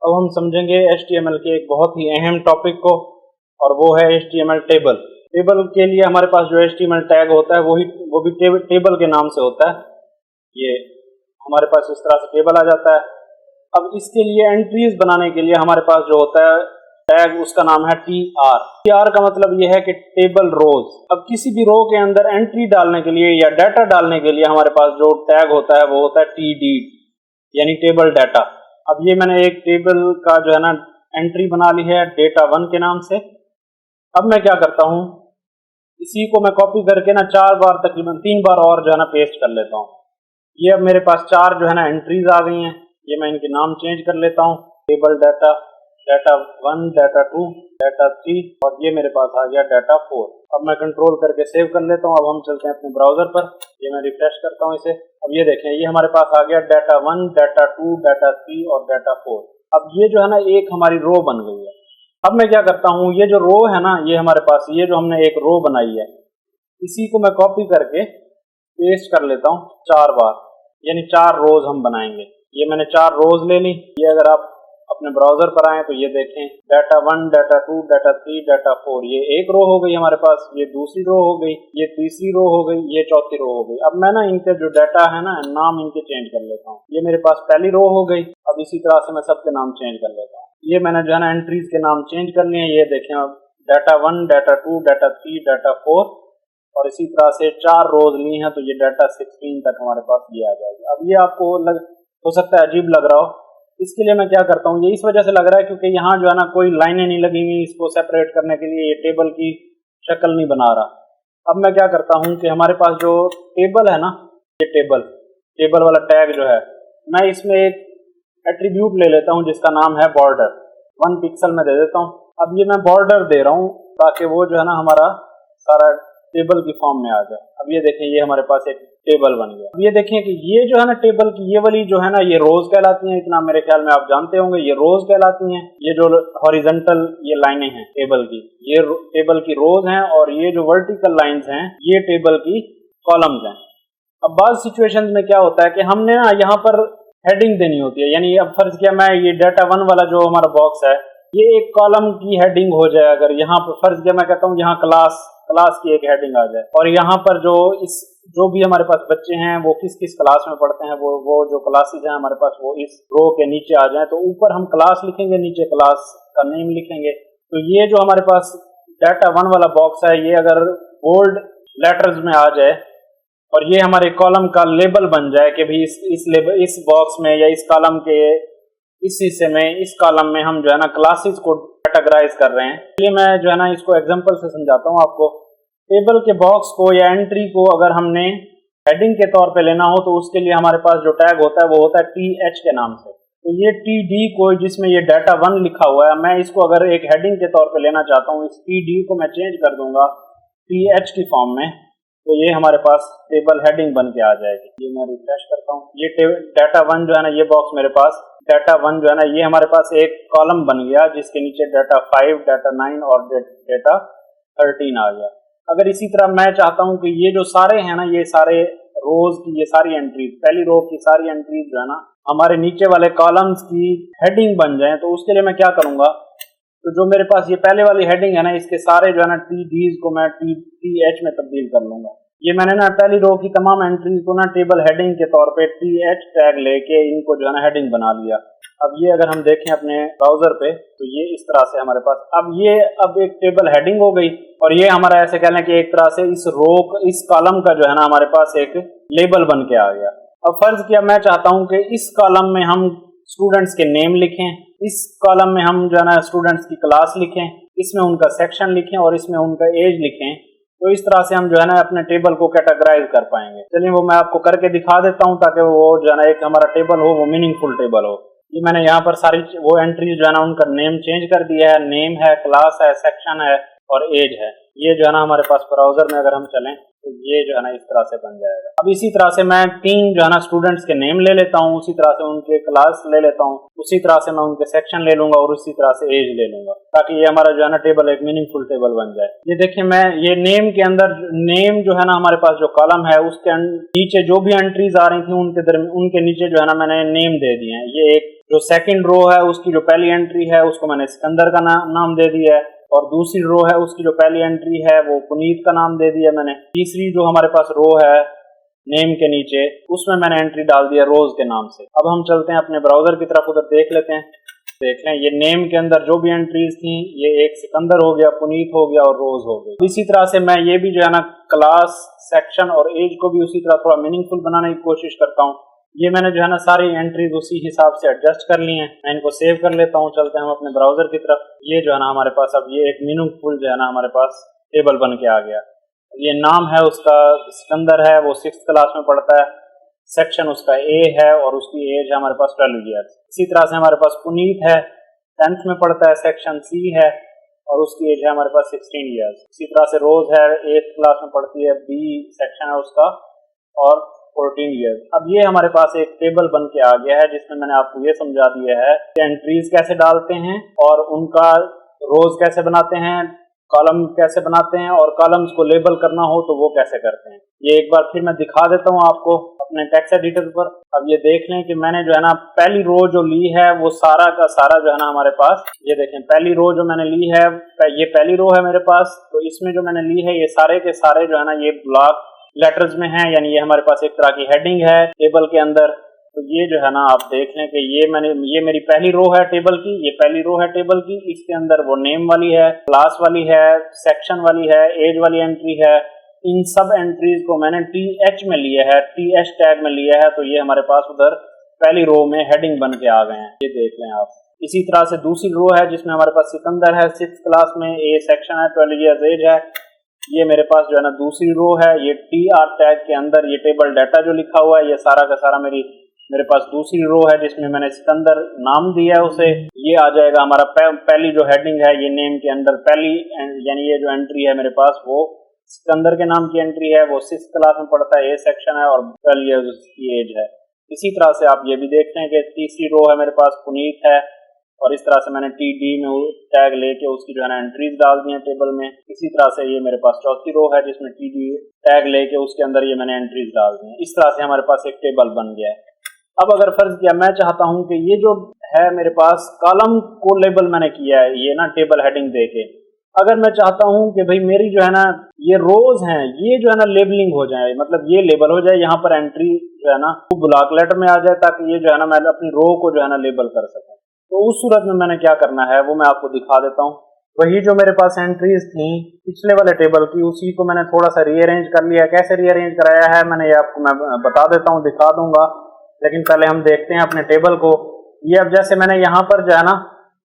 अब हम समझेंगे HTML के एक बहुत ही अहम टॉपिक को, और वो है HTML टेबल। टेबल के लिए हमारे पास जो HTML टैग होता है वो भी टेबल के नाम से होता है। ये हमारे पास इस तरह से टेबल आ जाता है। अब इसके लिए एंट्रीज बनाने के लिए हमारे पास जो होता है टैग, उसका नाम है TR। TR का मतलब ये है कि टेबल रोज। अब किसी भी रो के अंदर एंट्री डालने के लिए या डाटा डालने के लिए हमारे पास जो टैग होता है वो होता है TD, यानी टेबल डाटा। अब ये मैंने एक टेबल का जो है ना एंट्री बना ली है data1 के नाम से। अब मैं क्या करता हूँ, इसी को मैं कॉपी करके ना 4 बार, तकरीबन 3 बार और जो है ना पेस्ट कर लेता हूँ। ये अब मेरे पास 4 जो है ना एंट्रीज आ गई हैं। ये मैं इनके नाम चेंज कर लेता हूँ, table data, data1, data2, data3, और ये मेरे पास आ गया data4। अब मैं कंट्रोल करके सेव कर लेता हूँ। अब हम चलते हैं अपने ब्राउजर पर। ये मैं रिफ्रेश करता हूँ इसे। अब ये देखें, ये हमारे पास आ गया data1, data2, data3 और data4। अब ये जो है ना एक हमारी रो बन गई है। अब मैं क्या करता हूँ, ये जो रो है ना, ये हमारे पास ये जो हमने एक रो बनाई है, इसी को मैं कॉपी करके पेस्ट कर लेता हूँ 4 बार, यानी 4 रोज हम बनाएंगे। ये मैंने 4 रोज ले ली। ये अगर आप अपने ब्राउजर पर आए तो ये देखें, data1, data2, data3, data4, ये एक रो हो गई हमारे पास, ये दूसरी रो हो गई, ये तीसरी रो हो गई, ये चौथी रो हो गई। अब मैं ना इनके जो डाटा है ना, नाम इनके चेंज कर लेता हूँ। ये मेरे पास पहली रो हो गई। अब इसी तरह से मैं सबके नाम चेंज कर लेता हूँ। ये मैंने जो है ना एंट्रीज के नाम चेंज कर लिए। ये देखें, अब data1, data2, data3, data4, और इसी तरह से 4 रोज ली हैं, तो ये data16 तक हमारे पास ये आ जाएगी। अब ये आपको हो सकता है अजीब लग रहा हो। इसके लिए मैं क्या करता हूँ, ये इस वजह से लग रहा है क्योंकि यहाँ जो है ना कोई लाइनें नहीं लगी हुई इसको सेपरेट करने के लिए, ये टेबल की शक्ल नहीं बना रहा। अब मैं क्या करता हूँ कि हमारे पास जो टेबल है ना, ये टेबल वाला टैग जो है, मैं इसमें एक एट्रीब्यूट ले लेता हूँ जिसका नाम है बॉर्डर। 1 पिक्सल में दे देता हूँ। अब ये मैं बॉर्डर दे रहा हूँ ताकि वो जो है ना हमारा सारा टेबल की फॉर्म में आ जाए। अब ये देखें, ये हमारे पास एक टेबल बन गया। अब ये देखें कि ये जो है ना टेबल की ये वाली जो है ना, ये रोज कहलाती हैं। इतना मेरे ख्याल में आप जानते होंगे, ये रोज कहलाती हैं। ये जो हॉरिजॉन्टल ये लाइनें हैं टेबल की, ये टेबल की रोज हैं, और ये जो वर्टिकल लाइंस हैं ये टेबल की कॉलम्स हैं। अब बाज़ सिचुएशंस में क्या होता है कि हमने ना यहाँ पर हेडिंग देनी होती है, यानी अब फर्ज किया मैं ये data1 वाला जो हमारा बॉक्स है, ये एक कॉलम की हेडिंग हो जाए। अगर यहाँ पर फर्ज किया मैं कहता हूँ यहाँ क्लास की एक हेडिंग आ जाए, और यहाँ पर जो भी हमारे पास बच्चे हैं वो किस किस क्लास में पढ़ते हैं, वो जो क्लासेस हैं हमारे पास वो इस रो के नीचे आ जाए, तो ऊपर हम क्लास लिखेंगे, नीचे क्लास का नेम लिखेंगे। तो ये जो हमारे पास data1 वाला बॉक्स है, ये अगर बोल्ड लेटर्स में आ जाए और ये हमारे कॉलम का लेबल बन जाए कि भाई इस बॉक्स में या इस कॉलम के इस हिस्से में, इस कॉलम में हम जो है ना क्लासेस को कैटेगराइज कर रहे हैं। इसलिए मैं जो है ना इसको एग्जांपल से समझाता हूँ आपको। टेबल के बॉक्स को या एंट्री को अगर हमने हेडिंग के तौर पे लेना हो तो उसके लिए हमारे पास जो टैग होता है वो होता है TH के नाम से। तो ये TD को, जिसमें ये data1 लिखा हुआ है, मैं इसको अगर एक हेडिंग के तौर पे लेना चाहता हूँ, इस TD को मैं चेंज कर दूंगा TH की फॉर्म में, तो ये हमारे पास टेबल हेडिंग बन के आ जाएगी। ये मैं रिफ्रेश करता हूँ। ये data1 जो है ना, ये बॉक्स मेरे पास data1 जो है ना, ये हमारे पास एक कॉलम बन गया जिसके नीचे data5, data9 और data13 आ गया। अगर इसी तरह मैं चाहता हूं कि ये जो सारे हैं ना, ये सारे रोज की ये सारी एंट्रीज, पहली रो की सारी एंट्रीज जो है ना हमारे नीचे वाले कॉलम्स की हेडिंग बन जाए, तो उसके लिए मैं क्या करूंगा, तो जो मेरे पास ये पहले वाली हेडिंग है ना, इसके सारे जो है ना TDs को मैं TH में तब्दील कर लूंगा। ये मैंने ना पहली रो की तमाम एंट्रीज को ना टेबल हेडिंग के तौर पे TH टैग लेके इनको जो है ना हेडिंग बना लिया। अब ये अगर हम देखें अपने ब्राउजर पे, तो ये इस तरह से हमारे पास अब एक टेबल हेडिंग हो गई, और ये हमारा ऐसे कह लें कि एक तरह से इस कॉलम का जो है ना हमारे पास एक लेबल बन के आ गया। अब फर्ज किया मैं चाहता हूं कि इस कॉलम में हम स्टूडेंट्स के नेम लिखें, इस कॉलम में हम जो है ना स्टूडेंट्स की क्लास लिखें, इसमें उनका सेक्शन लिखें और इसमें उनका एज लिखें। तो इस तरह से हम जो है ना अपने टेबल को कैटेगराइज कर पाएंगे। चलिए वो मैं आपको करके दिखा देता हूँ ताकि वो जो है ना एक हमारा टेबल हो वो मीनिंगफुल टेबल हो। ये मैंने यहाँ पर सारी वो एंट्रीज जो है ना उनका नेम चेंज कर दिया है। नेम है, क्लास है, सेक्शन है और एज है। ये जो है ना हमारे पास ब्राउजर में अगर हम चलें तो ये जो है ना इस तरह से बन जाएगा। अब इसी तरह से मैं 3 जो है ना स्टूडेंट्स के नेम ले लेता हूँ, उसी तरह से उनके क्लास ले लेता हूँ, उसी तरह से मैं उनके सेक्शन ले लूंगा और उसी तरह से एज ले लूंगा, ताकि ये हमारा जो है ना टेबल एक मीनिंगफुल टेबल बन जाए। ये देखिए, मैं ये नेम के अंदर नेम जो है ना हमारे पास जो कॉलम है उसके नीचे जो भी एंट्रीज आ रही थी उनके नीचे जो है ना मैंने नेम दे दिए हैं। ये एक जो सेकंड रो है उसकी जो पहली एंट्री है उसको मैंने सिकंदर का नाम दे दिया है, और दूसरी रो है उसकी जो पहली एंट्री है वो पुनीत का नाम दे दिया मैंने। तीसरी जो हमारे पास रो है नेम के नीचे उसमें मैंने एंट्री डाल दिया रोज के नाम से। अब हम चलते हैं अपने ब्राउजर की तरफ, उधर देख लेते हैं। देख लें ये नेम के अंदर जो भी एंट्रीज थी, ये एक सिकंदर हो गया, पुनीत हो गया और रोज हो गई। इसी तरह से मैं ये भी जो है ना क्लास, सेक्शन और एज को भी उसी तरह थोड़ा मीनिंगफुल बनाने की कोशिश करता हूँ। ये मैंने जो है ना सारी एंट्रीज उसी हिसाब से एडजस्ट कर ली हैं। मैं इनको सेव कर लेता हूँ। चलते हैं हम अपने ब्राउजर की तरफ। ये जो है ना हमारे पास अब ये एक मीनिंगफुल जो है ना हमारे पास टेबल बन के आ गया। ये नाम है उसका सिकंदर है, वो 6th क्लास में पढ़ता है। सेक्शन उसका ए है और उसकी एज है हमारे पास 12 ईयर्स। इसी तरह से हमारे पास पुनीत है, 10th में पढ़ता है, सेक्शन सी है और उसकी एज है हमारे पास 16 ईयर्स। इसी तरह से रोज है, 8th क्लास में पढ़ती है, बी सेक्शन है उसका और 14 ईयर्स। अब ये हमारे पास एक टेबल बन के आ गया है जिसमें मैंने आपको ये समझा दिया है कि एंट्रीज कैसे डालते हैं और उनका रोज कैसे बनाते हैं, कॉलम कैसे बनाते हैं और कॉलम्स को लेबल करना हो तो वो कैसे करते हैं। ये एक बार फिर मैं दिखा देता हूँ आपको अपने टेक्स्ट एडिटर पर। अब ये देख लें कि मैंने जो है ना पहली रो जो ली है वो सारा का सारा जो है ना हमारे पास, ये देखें पहली रो जो मैंने ली है, ये पहली रो है मेरे पास। तो इसमें जो मैंने ली है ये सारे के सारे जो है ना ये ब्लॉक लेटर्स में है, यानी ये हमारे पास एक तरह की हेडिंग है टेबल के अंदर। तो ये जो है ना आप देख लें कि ये मेरी पहली रो है टेबल की, ये पहली रो है टेबल की। इसके अंदर वो नेम वाली है, क्लास वाली है, सेक्शन वाली है, एज वाली एंट्री है। इन सब एंट्रीज को मैंने TH में लिया है, TH टैग में लिया है। तो ये हमारे पास उधर पहली रो में हेडिंग बन के आ गए हैं, ये देख लें आप। इसी तरह से दूसरी रो है जिसमें हमारे पास सिकंदर है, 6th क्लास में, ए सेक्शन है, 12 ईयर्स एज है। ये मेरे पास जो है ना दूसरी रो है, ये TR टैग के अंदर ये टेबल डाटा जो लिखा हुआ है ये सारा का सारा मेरे पास दूसरी रो है जिसमें मैंने सिकंदर नाम दिया है उसे। ये आ जाएगा हमारा पहली जो हेडिंग है, ये नेम के अंदर पहली यानी ये जो एंट्री है मेरे पास वो सिकंदर के नाम की एंट्री है, वो 6th क्लास में पढ़ता है, ए सेक्शन है और 12 ईयर्स उसकी एज है। इसी तरह से आप ये भी देखते हैं कि तीसरी रो है मेरे पास पुनीत है और इस तरह से मैंने TD में टैग लेके उसकी जो है ना एंट्रीज डाल दी हैं टेबल में। इसी तरह से ये मेरे पास चौथी रो है जिसमें TD टैग लेके उसके अंदर ये मैंने एंट्रीज डाल दी हैं। इस तरह से हमारे पास एक टेबल बन गया है। अब अगर फर्ज किया मैं चाहता हूं कि ये जो है मेरे पास कॉलम को लेबल मैंने किया है ये ना टेबल हेडिंग देके, अगर मैं चाहता हूं कि भाई मेरी जो है ना ये रोज हैं ये जो है ना लेबलिंग हो जाए, मतलब ये लेबल हो जाए, यहाँ पर एंट्री जो है ना वो ब्लॉक लेटर में आ जाए ताकि ये जो है ना मैं अपनी रो को जो है ना लेबल कर सकूं। तो उस सूरत में मैंने क्या करना है वो मैं आपको दिखा देता हूँ। वही जो मेरे पास एंट्रीज थी पिछले वाले टेबल की उसी को मैंने थोड़ा सा रीअरेंज कर लिया। कैसे रीअरेंज कराया है मैंने ये आपको मैं बता देता हूँ, दिखा दूंगा, लेकिन पहले हम देखते हैं अपने टेबल को। ये अब जैसे मैंने यहाँ पर जो है ना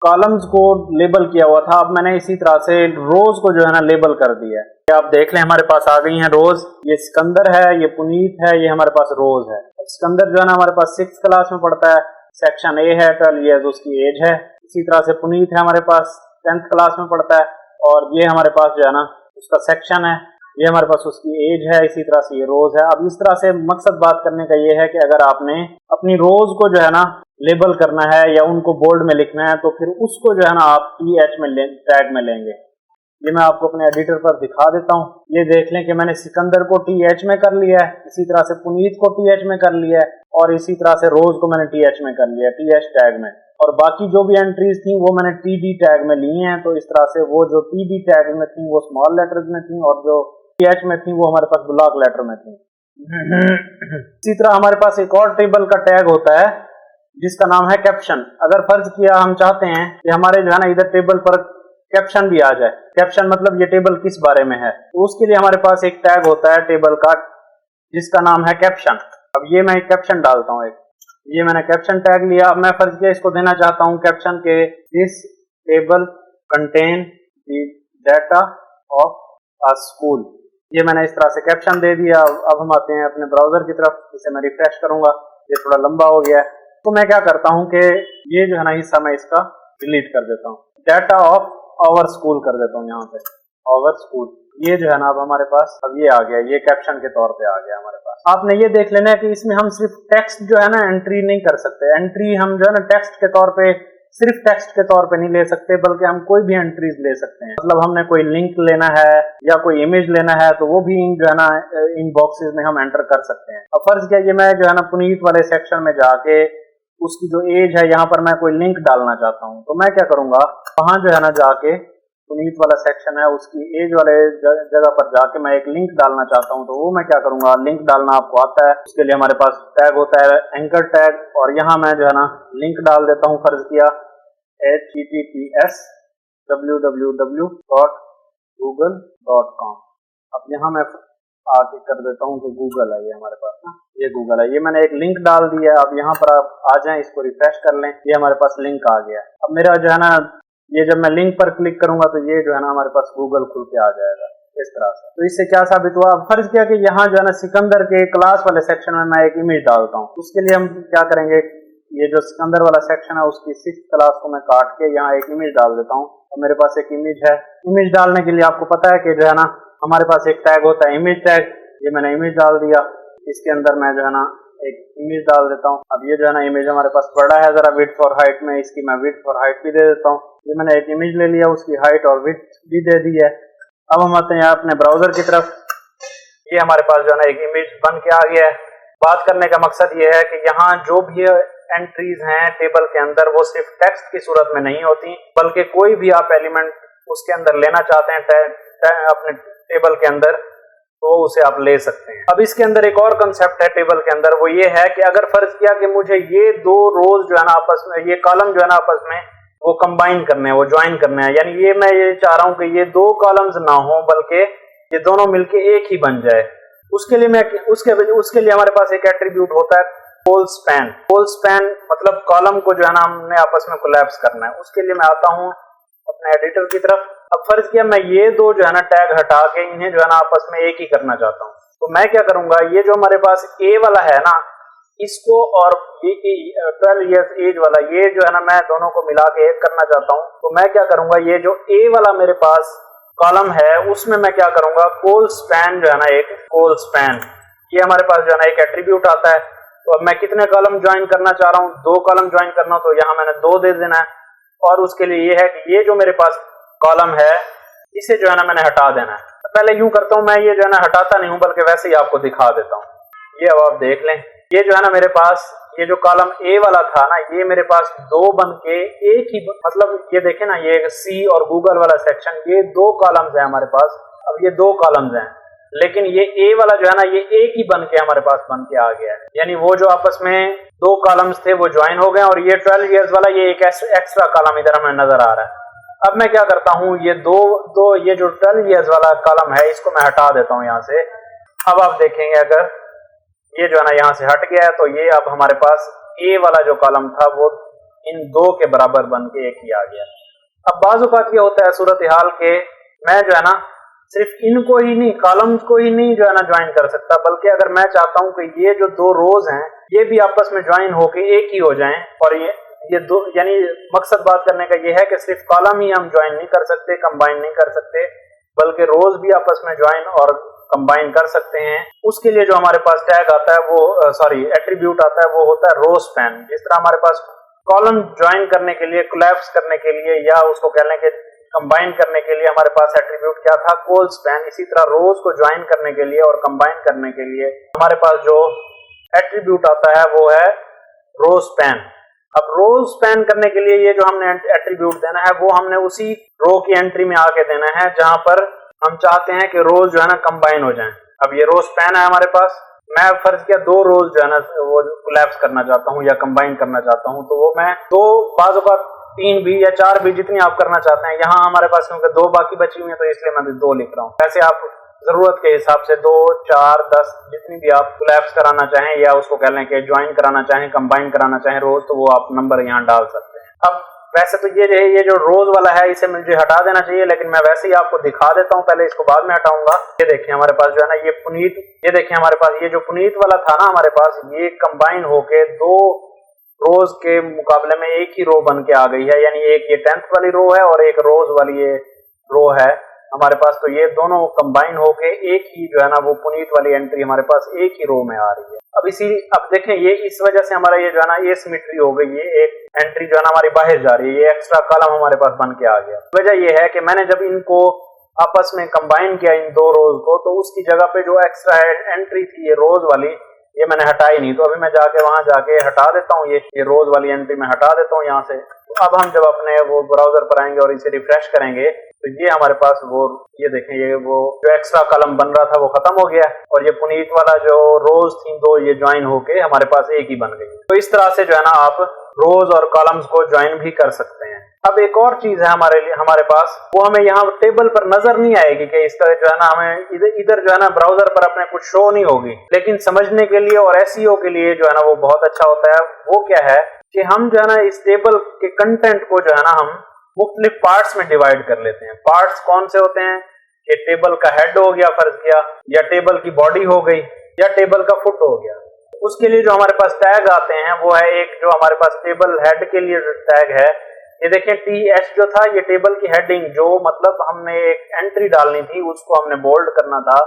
कॉलम्स को लेबल किया हुआ था, अब मैंने इसी तरह से रोज को जो है ना लेबल कर दिया है। आप देख लें हमारे पास आ गई हैं रोज। ये सिकंदर है, ये पुनीत है, ये हमारे पास रोज है। सिकंदर जो है ना हमारे पास 6th क्लास में पढ़ता है, सेक्शन ए है, 12 ईयर्स उसकी एज है। इसी तरह से पुनीत है हमारे पास 10th क्लास में पढ़ता है और ये हमारे पास जो है ना उसका सेक्शन है, ये हमारे पास उसकी एज है। इसी तरह से ये रोज है। अब इस तरह से मकसद बात करने का ये है कि अगर आपने अपनी रोज को जो है ना लेबल करना है या उनको बोल्ड में लिखना है तो फिर उसको जो है ना आप TH में टैग में लेंगे। ये मैं आपको अपने एडिटर पर दिखा देता हूँ। ये देख लें कि मैंने सिकंदर को TH में कर लिया है, इसी तरह से पुनीत को TH में कर लिया है और इसी तरह से रोज को मैंने TH में कर लिया, TH टैग में। और बाकी जो भी एंट्रीज थी वो मैंने TD टैग में ली हैं। तो इस तरह से वो जो TD टैग में थी वो स्मॉल लेटर्स में थी और जो TH में थी वो हमारे पास ब्लॉक लेटर में थी। इसी तरह हमारे पास एक और टेबल का टैग होता है जिसका नाम है कैप्शन। अगर फर्ज किया हम चाहते हैं कि हमारे जो है ना इधर टेबल पर कैप्शन भी आ जाए, कैप्शन मतलब ये टेबल किस बारे में है, तो उसके लिए हमारे पास एक टैग होता है टेबल का जिसका नाम है कैप्शन। अब ये मैं एक कैप्शन डालता हूँ, ये मैंने कैप्शन टैग लिया। अब मैं फर्ज किया इसको देना चाहता हूँ कैप्शन के this table contain the data of a school. ये मैंने इस तरह से कैप्शन दे दिया। अब हम आते हैं अपने ब्राउजर की तरफ, इसे मैं रिफ्रेश करूंगा, ये थोड़ा लंबा हो गया है। तो मैं क्या करता हूं कि ये जो है ना हिस्सा मैं इसका डिलीट कर देता हूं, डाटा ऑफ आवर स्कूल कर देता हूं, यहाँ पे आवर स्कूल। ये जो है ना अब हमारे पास अब ये आ गया, ये कैप्शन के तौर पे आ गया हमारे पास। आपने ये देख लेना है कि इसमें हम सिर्फ टेक्स्ट जो है ना एंट्री नहीं कर सकते। एंट्री हम जो है ना टेक्स्ट के तौर पे, सिर्फ टेक्स्ट के तौर पे नहीं ले सकते, बल्कि हम कोई भी एंट्रीज ले सकते हैं। मतलब हमने कोई लिंक लेना है या कोई इमेज लेना है तो वो भी जो है ना इन बॉक्सेस में हम एंटर कर सकते हैं। अब फर्ज किया ये मैं जो है ना पुनीत वाले सेक्शन में जाके उसकी जो एज है, यहाँ पर मैं कोई लिंक डालना चाहता हूँ, तो मैं क्या करूंगा, वहां जो है ना जाके पुनीत वाला सेक्शन है उसकी एज वाले जगह पर जाके मैं एक लिंक डालना चाहता हूँ, तो वो मैं क्या करूंगा, लिंक डालना आपको आता है, उसके लिए हमारे पास टैग होता है एंकर टैग, और यहाँ मैं जो है ना लिंक डाल देता हूँ, फर्ज किया https www.google.com। अब यहाँ मैं आके कर देता हूँ कि गूगल है, ये हमारे पास ना, ये गूगल है, ये मैंने एक लिंक डाल दिया है। अब यहाँ पर आप आ जाएं, इसको रिफ्रेश कर लें, ये हमारे पास लिंक आ गया। अब मेरा जो है ना, ये जब मैं लिंक पर क्लिक करूंगा तो ये जो है ना हमारे पास गूगल खुल के आ जाएगा इस तरह से। तो इससे क्या साबित हुआ, फर्ज किया कि यहाँ जो है ना सिकंदर के क्लास वाले सेक्शन में मैं एक इमेज डालता हूँ। उसके लिए हम क्या करेंगे, ये जो सिकंदर वाला सेक्शन है उसकी 6th क्लास को मैं काट के यहाँ एक इमेज डाल देता हूँ। तो मेरे पास एक इमेज है। इमेज डालने के लिए आपको पता है कि जो है ना हमारे पास एक टैग होता है इमेज टैग, ये मैंने इमेज डाल दिया, इसके अंदर मैं जो है ना एक इमेज डाल देता हूँ। अब ये जो है ना इमेज हमारे पास बड़ा है जरा विड्थ और हाइट में, इसकी मैं विड्थ और हाइट भी दे देता हूँ। ये मैंने एक इमेज ले लिया, उसकी हाइट और विड्थ भी दे दी है। अब हम आते हैं अपने ब्राउजर की तरफ। ये हमारे पास जो है ना एक इमेज बन के आ गया है। बात करने का मकसद ये है कि यहाँ जो भी एंट्रीज हैं टेबल के अंदर वो सिर्फ टेक्स्ट की सूरत में नहीं होती, बल्कि कोई भी आप एलिमेंट उसके अंदर लेना चाहते हैं अपने टेबल के अंदर तो उसे आप ले सकते हैं। अब इसके अंदर एक और कंसेप्ट है टेबल के अंदर, वो ये है कि अगर फर्ज किया कि मुझे ये दो रोज जो है ना आपस में, ये कॉलम जो है ना आपस में वो कंबाइन करने हैं, वो ज्वाइन करने हैं, यानी ये मैं ये चाह रहा हूं कि ये दो कॉलम्स ना हो बल्कि ये दोनों मिलके एक ही बन जाए। उसके लिए हमारे पास एक एट्रीब्यूट होता है कोल स्पैन। कोल स्पैन मतलब कॉलम को जो है ना हमने आपस में कोलैप्स करना है। उसके लिए मैं आता हूँ अपने एडिटर की तरफ। अब फर्ज किया मैं ये दो जो है ना टैग हटा के इन्हें जो है ना आपस में एक ही करना चाहता हूँ, तो मैं क्या करूंगा, ये जो हमारे पास ए वाला है ना इसको और ये 12 इयर्स एज वाला ये जो है ना मैं दोनों को मिला के एक करना चाहता हूँ। तो मैं क्या करूंगा, ये जो ए वाला मेरे पास कॉलम है उसमें मैं क्या करूंगा, कोल स्पैन जो है ना एक कोल स्पैन, ये हमारे पास जो है ना एक एट्रीब्यूट आता है। तो अब मैं कितने कॉलम ज्वाइन करना चाह रहा हूँ, 2 कॉलम ज्वाइन करना, तो यहाँ मैंने 2 दे देना है। और उसके लिए ये है कि ये जो मेरे पास कॉलम है इसे जो है ना मैंने हटा देना है। पहले यूं करता हूं, मैं ये जो है ना हटाता नहीं हूं बल्कि वैसे ही आपको दिखा देता हूं। ये अब आप देख लें, ये जो है ना मेरे पास ये जो कॉलम ए वाला था ना ये मेरे पास 2 बन के एक ही, मतलब ये देखें ना ये सी और गूगल वाला सेक्शन, ये 2 कॉलम्स हैं हमारे पास। अब ये 2 कॉलम्स हैं लेकिन ये ए वाला जो है ना ये एक ही बन के हमारे पास बन के आ गया है, यानी वो जो आपस में 2 कॉलम्स थे वो ज्वाइन हो गए और ये 12 इयर्स वाला ये एक एक्स्ट्रा कॉलम इधर हमें नजर आ रहा है। अब मैं क्या करता हूँ, ये ये जो 12 इयर्स वाला कॉलम है इसको मैं हटा देता हूँ यहाँ से। अब आप देखेंगे अगर ये जो है ना यहाँ से हट गया है तो ये अब हमारे पास ए वाला जो कॉलम था वो इन 2 के बराबर बन के एक ही आ गया। अब बाज़ औक़ात ये होता है सूरत हाल के मैं जो है ना सिर्फ इनको ही नहीं, कॉलम्स को ही नहीं जो है ना ज्वाइन कर सकता, बल्कि अगर मैं चाहता हूं कि ये जो 2 रोज हैं ये भी आपस में ज्वाइन होके एक ही हो जाएं, और ये 2 यानी मकसद बात करने का ये है कि सिर्फ कॉलम ही हम ज्वाइन नहीं कर सकते, कंबाइन नहीं कर सकते, बल्कि रोज भी आपस में ज्वाइन और कंबाइन कर सकते हैं। उसके लिए जो हमारे पास टैग आता है वो एट्रीब्यूट आता है वो होता है रो स्पैन। जिस तरह हमारे पास कॉलम ज्वाइन करने के लिए, कोलैप्स करने के लिए या उसको कह लें कि कंबाइन करने के लिए हमारे पास एट्रीब्यूट क्या था, कोल स्पैन। इसी तरह रोज को ज्वाइन करने के लिए और कंबाइन करने के लिए हमारे पास जो एट्रीब्यूट आता है वो है रो स्पैन। अब रो स्पैन करने के लिए ये जो हमने एट्रीब्यूट देना है वो हमने उसी रो की एंट्री में आके देना है जहां पर हम चाहते हैं कि रोज जो है ना कंबाइन हो जाएं। अब ये रो स्पैन है हमारे पास, मैं फर्ज किया 2 रोज जो है ना वो कोलैप्स करना चाहता हूँ या कंबाइन करना चाहता हूँ, तो वो मैं 2 बाज़ औक़ात 3 भी या 4 भी जितनी आप करना चाहते हैं। यहाँ हमारे पास क्योंकि 2 बाकी बची हुई है तो इसलिए मैं 2 लिख रहा हूँ। वैसे आप जरूरत के हिसाब से 2, 4, 10 जितनी भी आप कोलैप्स कराना चाहें या उसको कह लें कि ज्वाइन कराना चाहें, कंबाइन कराना चाहें रोज, तो वो आप नंबर यहाँ डाल सकते हैं। अब वैसे तो ये जो रोज वाला है इसे मुझे हटा देना चाहिए, लेकिन मैं वैसे ही आपको दिखा देता हूँ, पहले इसको बाद में हटाऊंगा। ये देखिए हमारे पास जो है ना ये पुनीत, ये देखिए हमारे पास ये जो पुनीत वाला था ना हमारे पास, ये कंबाइन होके 2 रोज के मुकाबले में एक ही रो बन के आ गई है, यानी एक ये 10th वाली रो है और एक रोज वाली ये रो है हमारे पास। तो ये दोनों कंबाइन होके एक ही जो है ना वो पुनीत वाली एंट्री हमारे पास एक ही रो में आ रही है। अब देखें ये इस वजह से हमारा ये जो है ना ये सिमेट्री हो गई, ये एक एंट्री जो है ना हमारी बाहर जा रही है, ये एक्स्ट्रा कॉलम हमारे पास बन के आ गया। वजह ये है कि मैंने जब इनको आपस में कंबाइन किया इन 2 रोज को, तो उसकी जगह पे जो एक्स्ट्रा एंट्री थी ये रोज वाली, ये मैंने हटाई नहीं, तो अभी मैं जाके वहां जाके हटा देता हूँ, ये रोज वाली एंट्री मैं हटा देता हूँ यहाँ से। तो अब हम जब अपने वो ब्राउजर पर आएंगे और इसे रिफ्रेश करेंगे तो ये हमारे पास वो, ये देखें, ये वो जो एक्स्ट्रा कॉलम बन रहा था वो खत्म हो गया है और ये पुनीत वाला जो रोज थी दो, ये ज्वाइन होके हमारे पास एक ही बन गई। तो इस तरह से जो है ना आप रोज और कॉलम्स को ज्वाइन भी कर सकते हैं। अब एक और चीज है हमारे पास, वो हमें यहाँ टेबल पर नजर नहीं आएगी कि इस तरह जो है ना हमें इधर जो है ना ब्राउजर पर अपने कुछ शो नहीं होगी, लेकिन समझने के लिए और एसईओ के लिए जो है ना वो बहुत अच्छा होता है। वो क्या है कि हम जो है ना इस टेबल के कंटेंट को जो है ना हम मुख्तलिफ पार्ट्स में डिवाइड कर लेते हैं। पार्ट्स कौन से होते हैं कि टेबल का हेड हो गया फर्ज किया, या टेबल की बॉडी हो गई, या टेबल का फुट हो गया। उसके लिए जो हमारे पास टैग आते हैं वो है एक जो हमारे पास टेबल हेड के लिए टैग है, ये देखें TH जो था, ये टेबल की हेडिंग, जो मतलब हमने एक एंट्री डालनी थी उसको हमने बोल्ड करना था।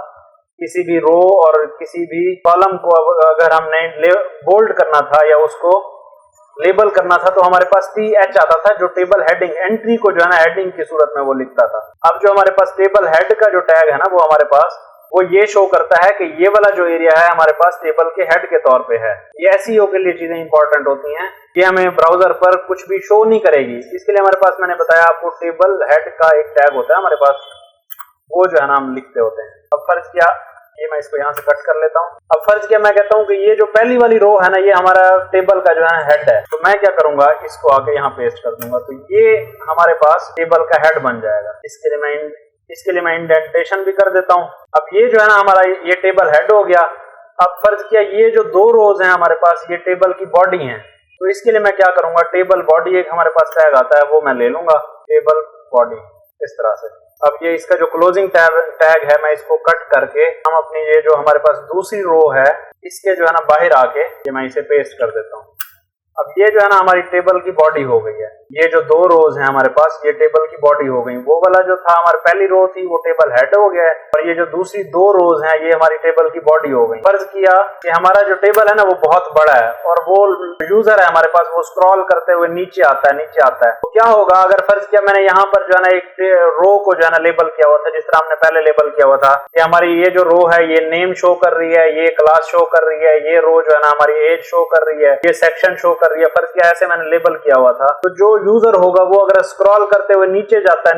किसी भी रो और किसी भी कॉलम को अगर हमने बोल्ड करना था या उसको लेबल करना था तो हमारे पास TH आता था, जो टेबल हेडिंग एंट्री को जो है ना हेडिंग की सूरत में वो लिखता था। अब जो हमारे पास टेबल हेड का जो टैग है ना वो हमारे पास वो ये शो करता है कि ये वाला जो एरिया है हमारे पास टेबल के हेड के तौर पे है। ये एसईओ के लिए चीजें इंपॉर्टेंट होती हैं, ये हमें ब्राउजर पर कुछ भी शो नहीं करेगी। इसके लिए हमारे पास, मैंने बताया आपको, टेबल हेड का एक टैग होता है हमारे पास, वो जो है ना हम लिखते होते हैं। अब फर्ज किया, ये मैं इसको यहाँ से कट कर लेता हूँ। अब फर्ज किया मैं कहता हूँ कि ये जो पहली वाली रो है ना ये हमारा टेबल का जो है हेड है, तो मैं क्या करूंगा, इसको आके यहाँ पेस्ट कर दूंगा, तो ये हमारे पास टेबल का हेड बन जाएगा। इसके लिए मैं इंडेंटेशन भी कर देता हूँ। अब ये जो है ना हमारा ये टेबल हेड हो गया। अब फर्ज किया ये जो दो रोज हैं हमारे पास ये टेबल की बॉडी हैं, तो इसके लिए मैं क्या करूंगा, टेबल बॉडी एक हमारे पास टैग आता है वो मैं ले लूंगा, टेबल बॉडी, इस तरह से। अब ये इसका जो क्लोजिंग टैग है मैं इसको कट करके हम अपनी ये जो हमारे पास दूसरी रो है इसके जो है ना बाहर आके ये मैं इसे पेस्ट कर देता हूँ। अब ये जो है ना हमारी टेबल की बॉडी हो गई है। ये जो दो रोज हैं हमारे पास ये टेबल की बॉडी हो गई। वो वाला जो था हमारी पहली रो थी वो टेबल हेड हो गया है, और ये जो दूसरी दो रोज हैं ये हमारी टेबल की बॉडी हो गई। फर्ज किया कि हमारा जो टेबल है ना वो बहुत बड़ा है और वो यूजर है हमारे पास, वो स्क्रॉल करते हुए नीचे आता है। तो क्या होगा, अगर फर्ज किया मैंने यहाँ पर जो है ना एक रो को जो है ना लेबल किया हुआ था, जिस तरह हमने पहले लेबल किया हुआ था कि हमारी ये जो रो है ये नेम शो कर रही है, ये क्लास शो कर रही है, ये रो जो है ना हमारी एज शो कर रही है, ये सेक्शन शो कर रही है। फर्ज किया ऐसे मैंने लेबल किया हुआ था, तो जो यूजर होगा वो अगर स्क्रॉल करते हुए नीचे जाता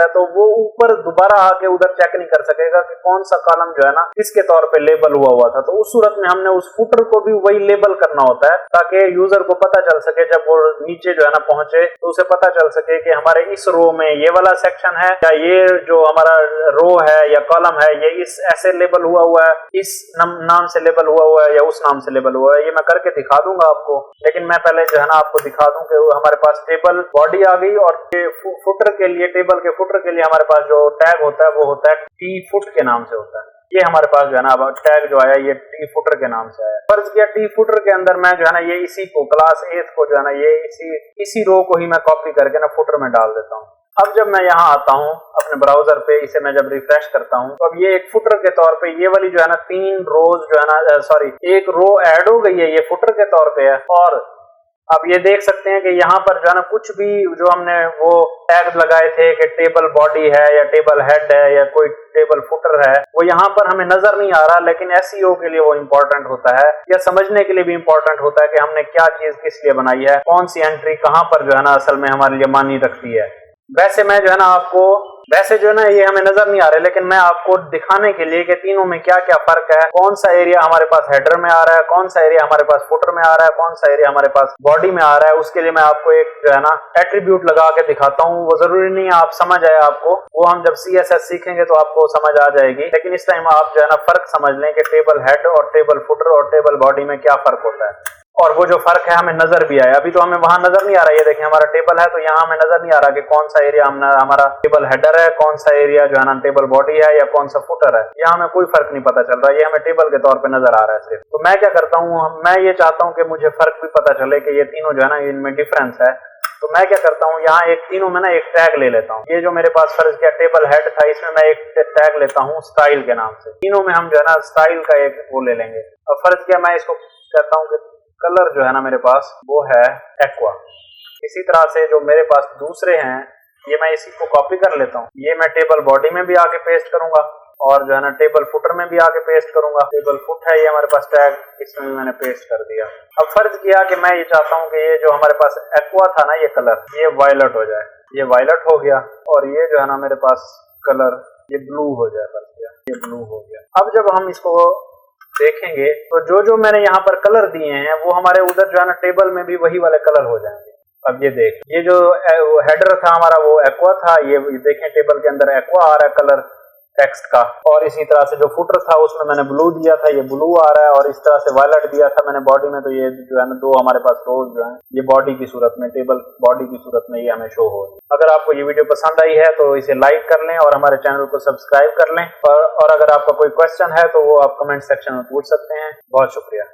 है तो वो ऊपर दोबारा आके उधर चेक नहीं कर सकेगा कि कौन सा कॉलम जो है ना किसके तौर पे लेबल हुआ था। तो उस सूरत में हमने उस फुटर को भी वही लेबल करना होता है ताकि यूजर को पता चल सके, जब वो नीचे जो है ना पहुंचे तो उसे पता चल सके कि हमारे इस रो में ये वाला सेक्शन है, या ये जो हमारा रो है या कॉलम है ये इस ऐसे लेबल हुआ है, इस नाम से लेबल हुआ है या उस नाम से लेबल हुआ है। ये मैं करके दिखा दूंगा आपको, लेकिन मैं पहले जो है ना आपको दिखा दूं कि हमारे पास टेबल बॉडी आ गई, और फुटर के लिए, टेबल के फुटर के लिए हमारे पास जो टैग होता है वो होता है टी फुट के नाम से होता है। ये हमारे पास जो है ना अब टैग जो आया ये टी फुटर के नाम से आया। फर्ज किया टी फुटर के अंदर मैं जो है ना ये इसी को क्लास 8 को जो है ना ये इसी रो को ही मैं कॉपी करके ना फुटर में डाल देता हूँ। अब जब मैं यहाँ आता हूँ अपने ब्राउजर पे, इसे मैं जब रिफ्रेश करता हूँ तो अब ये एक फुटर के तौर पे ये वाली जो है ना 3 रोज जो है ना एक रो ऐड हो गई है, ये फुटर के तौर पे है। और अब ये देख सकते हैं कि यहाँ पर जो है ना कुछ भी जो हमने वो टैग लगाए थे कि टेबल बॉडी है या टेबल हेड है या कोई टेबल फुटर है, वो यहाँ पर हमें नजर नहीं आ रहा, लेकिन एसईओ के लिए वो इम्पोर्टेंट होता है, या समझने के लिए भी इम्पोर्टेंट होता है कि हमने क्या चीज किस लिए बनाई है, कौन सी एंट्री कहाँ पर जो है ना असल में हमारे लिए मानी रखती है। वैसे मैं जो है ना आपको, वैसे जो है ना ये हमें नजर नहीं आ रहा, लेकिन मैं आपको दिखाने के लिए कि तीनों में क्या क्या फर्क है, कौन सा एरिया हमारे पास हेडर में आ रहा है, कौन सा एरिया हमारे पास फुटर में आ रहा है, कौन सा एरिया हमारे पास बॉडी में आ रहा है, उसके लिए मैं आपको एक जो है ना एट्रीब्यूट लगा के दिखाता हूँ। वो जरूरी नहीं है आप समझ आए आपको, वो हम जब CSS सीखेंगे तो आपको समझ आ जाएगी, लेकिन इस टाइम आप जो है ना फर्क समझ लें कि टेबल हेड और टेबल फुटर और टेबल बॉडी में क्या फर्क होता है, और वो जो फर्क है हमें नजर भी आया। अभी तो हमें वहां नजर नहीं आ रहा, ये देखें हमारा टेबल है तो यहाँ हमें नजर नहीं आ रहा कि कौन सा एरिया हमारा टेबल हेडर है, कौन सा एरिया जो है ना टेबल बॉडी है या कौन सा फुटर है, यहाँ हमें कोई फर्क नहीं पता चल रहा, ये हमें टेबल के तौर पे नजर आ रहा है सिर्फ। तो मैं क्या करता हूँ, मैं ये चाहता हूँ कि मुझे फर्क भी पता चले कि ये तीनों जो है ना इनमें डिफरेंस है, तो मैं क्या करता हूँ यहाँ एक तीनों में ना एक टैग ले लेता हूँ। ये जो मेरे पास फर्ज किया टेबल हेड था, इसमें मैं एक टैग लेता हूँ स्टाइल के नाम से। तीनों में हम जो है ना स्टाइल का एक वो ले लेंगे। और फर्ज किया मैं इसको कहता हूँ कि कलर जो है ना मेरे पास वो है एक्वा। इसी तरह से जो मेरे पास दूसरे हैं ये मैं इसी को कॉपी कर लेता हूँ, ये मैं टेबल बॉडी में भी आके पेस्ट करूंगा। और जो है ना टेबल फुटर में भी आके पेस्ट करूंगा। टेबल फुट है ये हमारे पास टैग, इसमें भी मैंने पेस्ट कर दिया। अब फर्ज किया कि मैं ये चाहता हूँ कि ये जो हमारे पास एक्वा था ना, ये कलर ये वायलट हो जाए। ये वायलट हो गया और ये जो है ना मेरे पास कलर ये ब्लू हो जाए। बस ये ब्लू हो गया। अब जब हम इसको देखेंगे तो जो जो मैंने यहाँ पर कलर दिए हैं वो हमारे उधर जो है ना टेबल में भी वही वाले कलर हो जाएंगे। अब ये देख, ये जो हेडर था हमारा वो एक्वा था, ये देखें टेबल के अंदर एक्वा आ रहा है कलर टेक्स्ट का। और इसी तरह से जो फुटर था उसमें मैंने ब्लू दिया था, ये ब्लू आ रहा है। और इस तरह से वायलट दिया था मैंने बॉडी में, तो ये जो है ना दो हमारे पास रोज जो है ये बॉडी की सूरत में, टेबल बॉडी की सूरत में ये हमें शो हो रही है। अगर आपको ये वीडियो पसंद आई है तो इसे लाइक कर लें और हमारे चैनल को सब्सक्राइब कर लें। और अगर आपका कोई क्वेश्चन है तो वो आप कमेंट सेक्शन में पूछ सकते हैं। बहुत शुक्रिया।